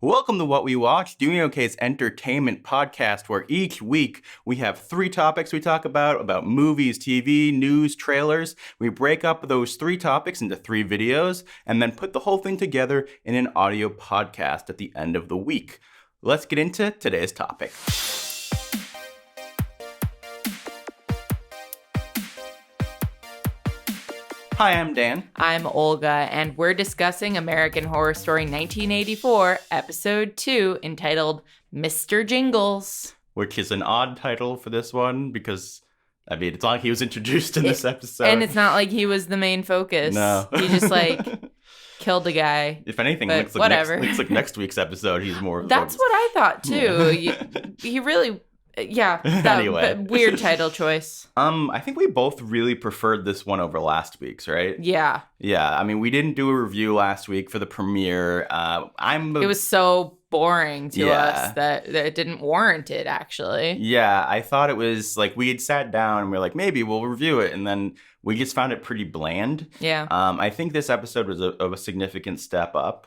Welcome to What We Watch, Doing OK's entertainment podcast, where each week we have 3 topics we talk about movies, TV, news, trailers. We break up those 3 topics into 3 videos, and then put the whole thing together in an audio podcast at the end of the week. Let's get into today's topic. Hi, I'm Dan. I'm Olga, and we're discussing American Horror Story 1984, Episode 2, entitled Mr. Jingles. Which is an odd title for this one, because, I mean, it's not like he was introduced in this episode. And it's not like he was the main focus. No. He just, killed a guy. If anything, looks like next week's episode, he's more... That's what I thought, too. Yeah. He really... Yeah, Anyway. Weird title choice. I think we both really preferred this one over last week's, right? Yeah. Yeah, I mean, we didn't do a review last week for the premiere. It was so boring to us that it didn't warrant it, actually. Yeah, I thought it was, we had sat down and we were like, maybe we'll review it, and then we just found it pretty bland. Yeah. I think this episode was of a significant step up.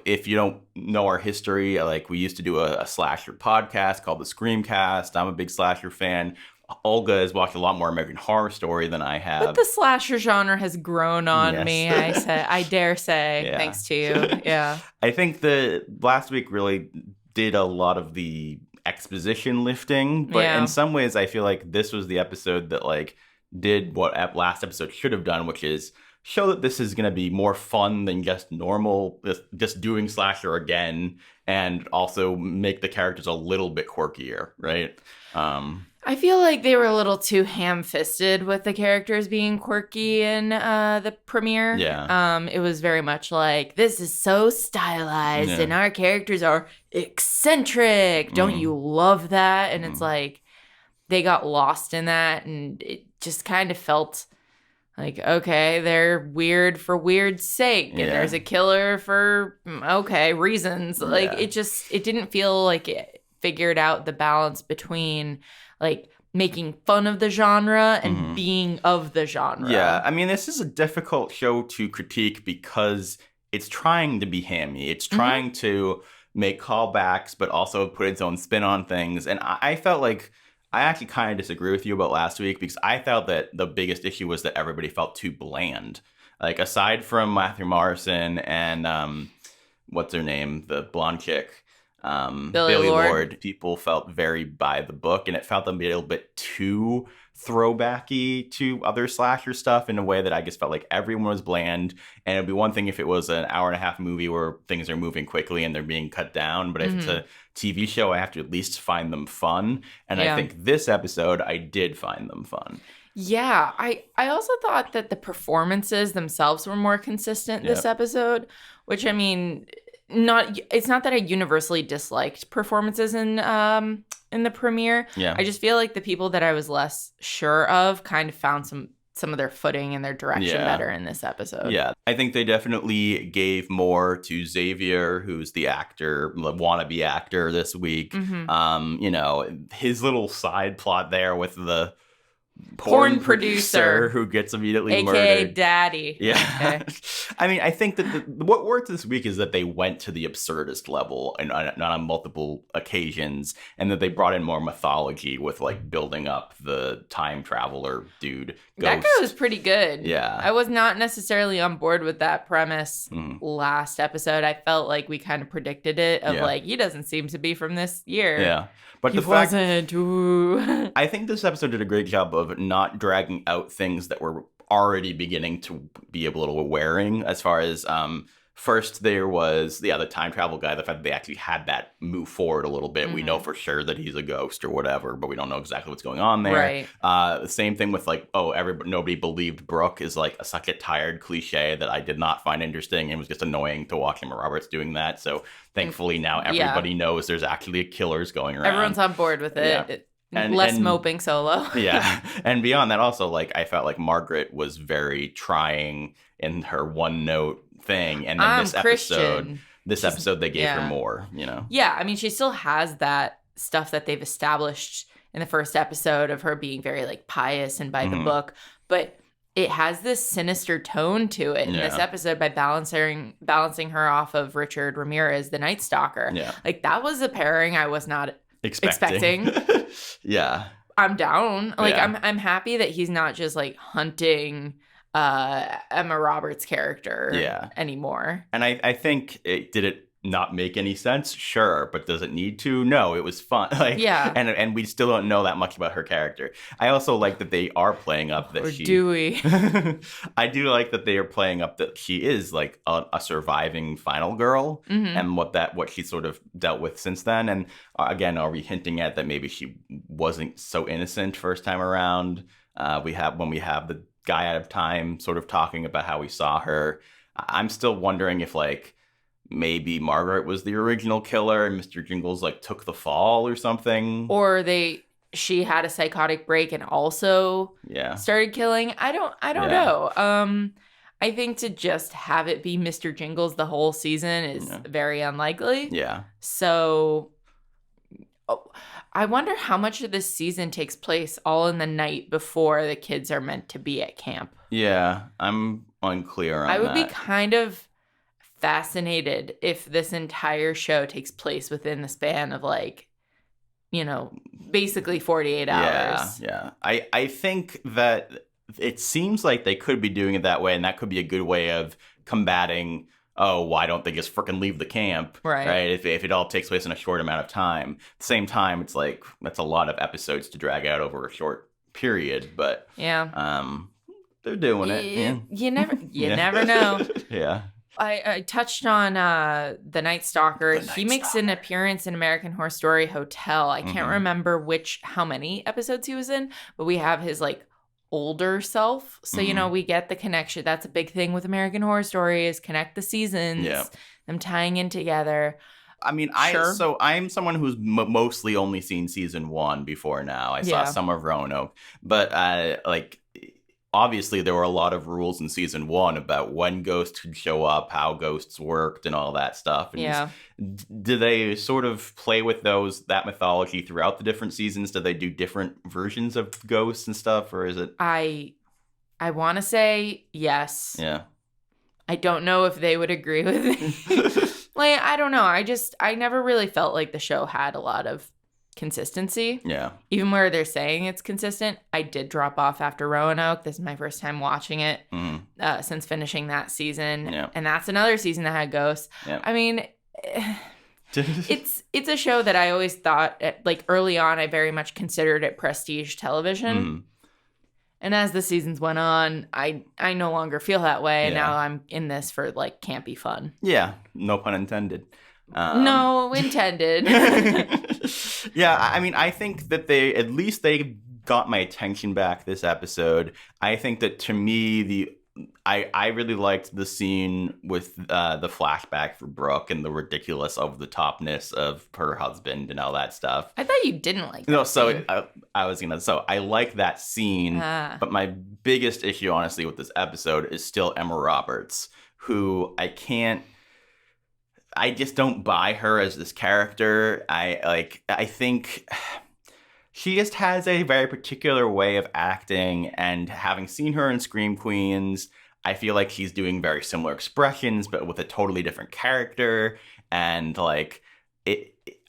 If you don't know our history, we used to do a slasher podcast called the Screamcast. I'm a big slasher fan. Olga has watched a lot more American Horror Story than I have. But the slasher genre has grown on me, I dare say, Yeah. thanks to you. Yeah. I think the last week really did a lot of the exposition lifting, but in some ways I feel like this was the episode that did what last episode should have done, which is show that this is going to be more fun than just normal, just doing slasher again, and also make the characters a little bit quirkier, right? I feel like they were a little too ham-fisted with the characters being quirky in the premiere. Yeah. It was very much like, this is so stylized and our characters are eccentric. Don't you love that? And it's like, they got lost in that, and it just kind of felt... okay, they're weird for weird's sake, and there's a killer for, reasons. It didn't feel like it figured out the balance between, making fun of the genre and being of the genre. Yeah, I mean, this is a difficult show to critique because it's trying to be hammy. It's trying to make callbacks, but also put its own spin on things. And I felt like... I actually kind of disagree with you about last week because I felt that the biggest issue was that everybody felt too bland. Aside from Matthew Morrison and what's her name, the blonde chick, Billy Lord, people felt very by the book, and it felt a little bit too throwbacky to other slasher stuff in a way that I just felt like everyone was bland. And it'd be one thing if it was an hour-and-a-half movie where things are moving quickly and they're being cut down, but if it's a TV show, I have to at least find them fun. And I think this episode, I did find them fun. Yeah, I also thought that the performances themselves were more consistent this episode, which, I mean, it's not that I universally disliked performances in the premiere. Yeah. I just feel like the people that I was less sure of kind of found some of their footing and their direction better in this episode. Yeah, I think they definitely gave more to Xavier, who's the actor, the wannabe actor this week. His little side plot there with the porn producer who gets immediately AKA murdered. Daddy. Yeah. Okay. I mean, I think that what worked this week is that they went to the absurdist level and on multiple occasions, and that they brought in more mythology with building up the time traveler dude. Ghost. That guy was pretty good. Yeah. I was not necessarily on board with that premise last episode. I felt like we kind of predicted it he doesn't seem to be from this year. Yeah. But he wasn't. I think this episode did a great job of not dragging out things that were already beginning to be a little wearing, as far as first there was the time travel guy, the fact that they actually had that move forward a little bit. We know for sure that he's a ghost or whatever, but we don't know exactly what's going on there. Right. The same thing with nobody believed Brooke is such a tired cliche that I did not find interesting, and was just annoying to watch Emma Roberts doing that. So thankfully now everybody knows there's actually killers going around. Everyone's on board with it. Yeah. Less moping solo. Yeah. And beyond that also, I felt like Margaret was very trying in her one note thing, and then this episode they gave her more, Yeah, I mean, she still has that stuff that they've established in the first episode of her being very pious and by the book, but it has this sinister tone to it in this Yeah. episode by balancing her off of Richard Ramirez, the Night Stalker. Yeah. Like, that was a pairing I was not expecting. Yeah. I'm down. Like, Yeah. I'm happy that he's not just like hunting Emma Roberts' character anymore. And I think did it not make any sense? Sure, but does it need to? No, it was fun. Like, Yeah. And we still don't know that much about her character. I also like that they are playing up that Or she. do we? I do like that they are playing up that she is like a surviving final girl, and what she sort of dealt with since then. And again, are we hinting at that maybe she wasn't so innocent first time around? We have the guy out of time sort of talking about how we saw her. I'm still wondering if like maybe Margaret was the original killer and Mr. Jingles like took the fall or something. Or she had a psychotic break and also started killing. I don't know. I think to just have it be Mr. Jingles the whole season is very unlikely. Yeah. So I wonder how much of this season takes place all in the night before the kids are meant to be at camp. Yeah, I'm unclear on that. I would be kind of fascinated if this entire show takes place within the span of like, basically 48 hours. Yeah. I think that it seems like they could be doing it that way, and that could be a good way of combating, why don't they just freaking leave the camp? Right. If it all takes place in a short amount of time. At the same time, it's like, that's a lot of episodes to drag out over a short period, but they're doing it. Yeah. You never know. Yeah. I touched on the Night Stalker. He makes an appearance in American Horror Story Hotel. I can't remember how many episodes he was in, but we have his like older self. So, we get the connection. That's a big thing with American Horror Story is connect the seasons, them tying in together. I mean, I'm someone who's mostly only seen season 1 before now. I saw some of Roanoke, but obviously, there were a lot of rules in season 1 about when ghosts could show up, how ghosts worked, and all that stuff. And do they sort of play with that mythology throughout the different seasons? Do they do different versions of ghosts and stuff, or is it? I want to say yes. Yeah. I don't know if they would agree with me. Like, I don't know. I never really felt like the show had a lot of consistency. Yeah. Even where they're saying it's consistent, I did drop off after Roanoke. This is my first time watching it since finishing that season. Yeah. And that's another season that had ghosts. Yeah. I mean, it's a show that I always thought, like early on, I very much considered it prestige television. And as the seasons went on, I no longer feel that way. And now I'm in this for like campy fun. Yeah. No pun intended. No intended. Yeah, I mean, I think that they got my attention back this episode. I think that to me, I really liked the scene with the flashback for Brooke and the ridiculous over-the-topness of her husband and all that stuff. I thought you didn't like that scene. I like that scene, but my biggest issue, honestly, with this episode is still Emma Roberts, who I just don't buy her as this character. I think she just has a very particular way of acting, and having seen her in Scream Queens, I feel like she's doing very similar expressions, but with a totally different character. And like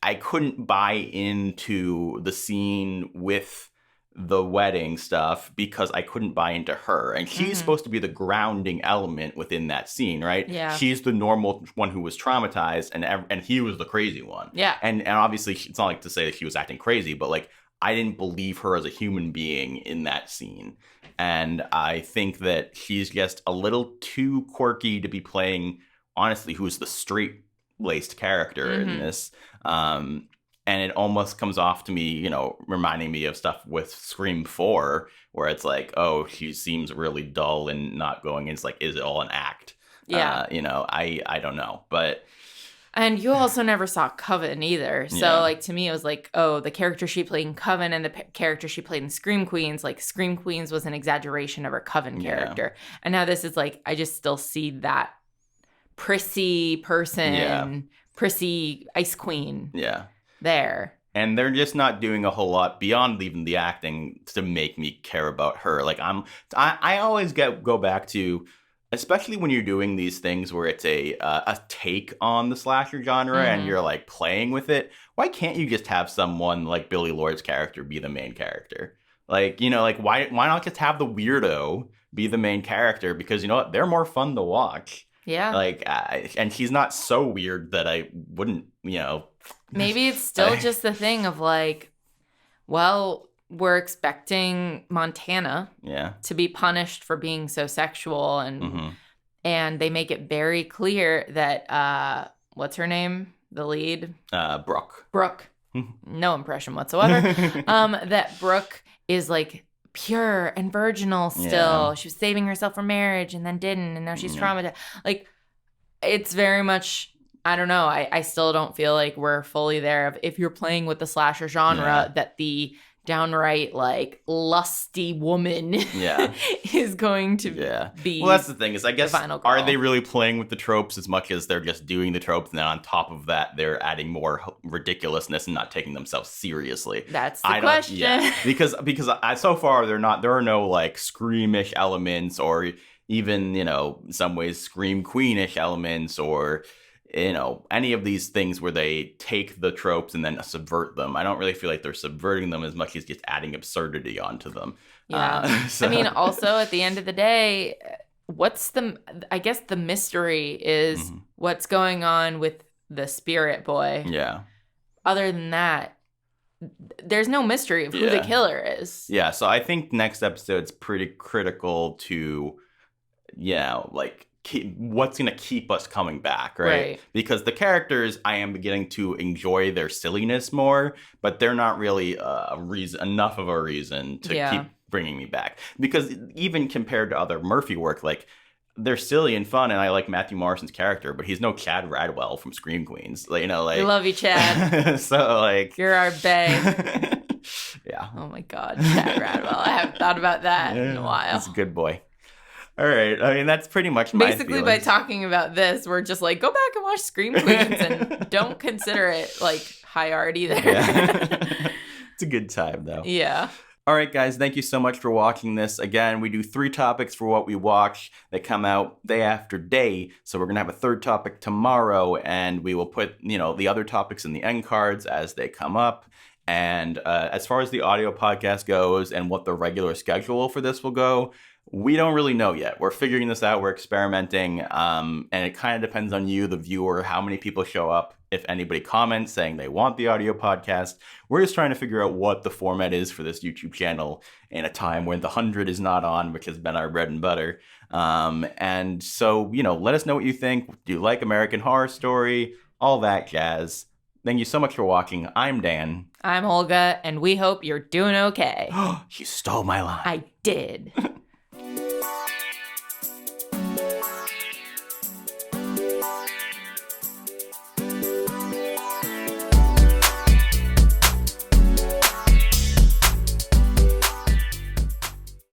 I couldn't buy into the scene with the wedding stuff because I couldn't buy into her. And she's supposed to be the grounding element within that scene, right? Yeah. She's the normal one who was traumatized, and he was the crazy one. Yeah. And obviously, it's not like to say that she was acting crazy, but like, I didn't believe her as a human being in that scene. And I think that she's just a little too quirky to be playing, honestly, who's the straight-laced character in this. And it almost comes off to me, reminding me of stuff with Scream 4, where it's like, oh, she seems really dull and not going. It's like, is it all an act? Yeah. I don't know. But. And you also never saw Coven either. So, like, to me, it was like, oh, the character she played in Coven and the character she played in Scream Queens, like, Scream Queens was an exaggeration of her Coven character. And now this is like, I just still see that prissy person, prissy ice queen there. And they're just not doing a whole lot beyond even the acting to make me care about her. Like I always go back to, especially when you're doing these things where it's a take on the slasher genre and you're like playing with it. Why can't you just have someone like Billy Lord's character be the main character? Like, you know, like why not just have the weirdo be the main character? Because you know what, they're more fun to watch. Yeah. Like, and he's not so weird that I wouldn't, you know. Maybe it's still just the thing of like, well, we're expecting Montana to be punished for being so sexual, and they make it very clear that what's her name? The lead? Brooke. Brooke. No impression whatsoever. That Brooke is like pure and virginal still. Yeah. She was saving herself for marriage and then didn't, and now she's traumatized. Like, it's very much, I don't know. I still don't feel like we're fully there. If you're playing with the slasher genre, that the downright like lusty woman is going to be. Well, that's the thing is, I guess, are they really playing with the tropes as much as they're just doing the tropes, and then on top of that, they're adding more ridiculousness and not taking themselves seriously? That's the question. Yeah, because so far there are no like screamish elements, or even, you know, in some ways scream queenish elements, or, you know, any of these things where they take the tropes and then subvert them. I don't really feel like they're subverting them as much as just adding absurdity onto them. Yeah. I mean, also at the end of the day, I guess the mystery is what's going on with the spirit boy. Yeah. Other than that, there's no mystery of who the killer is. Yeah. So I think next episode's pretty critical to, like, what's going to keep us coming back, right? Because the characters, I am beginning to enjoy their silliness more, but they're not really enough of a reason to keep bringing me back. Because even compared to other Murphy work, like, they're silly and fun, and I like Matthew Morrison's character, but he's no Chad Radwell from Scream Queens. Like, you know, like, we love you, Chad. So, like, you're our bae. Yeah. Oh my God, Chad Radwell. I haven't thought about that in a while. He's a good boy. All right. I mean, that's pretty much my basically feelings. By talking about this, we're just like, go back and watch Scream Queens and don't consider it like high art either. It's a good time, though. Yeah. All right, guys. Thank you so much for watching this. Again, we do 3 topics for what we watch. They come out day after day. So we're going to have a 3rd topic tomorrow, and we will put, you know, the other topics in the end cards as they come up. And as far as the audio podcast goes and what the regular schedule for this will go, we don't really know yet. We're figuring this out. We're experimenting. And it kind of depends on you, the viewer, how many people show up. If anybody comments saying they want the audio podcast, we're just trying to figure out what the format is for this YouTube channel in a time when the 100 is not on, which has been our bread and butter. And so, you know, let us know what you think. Do you like American Horror Story? All that jazz. Thank you so much for watching. I'm Dan. I'm Olga, and we hope you're doing okay. You stole my line. I did.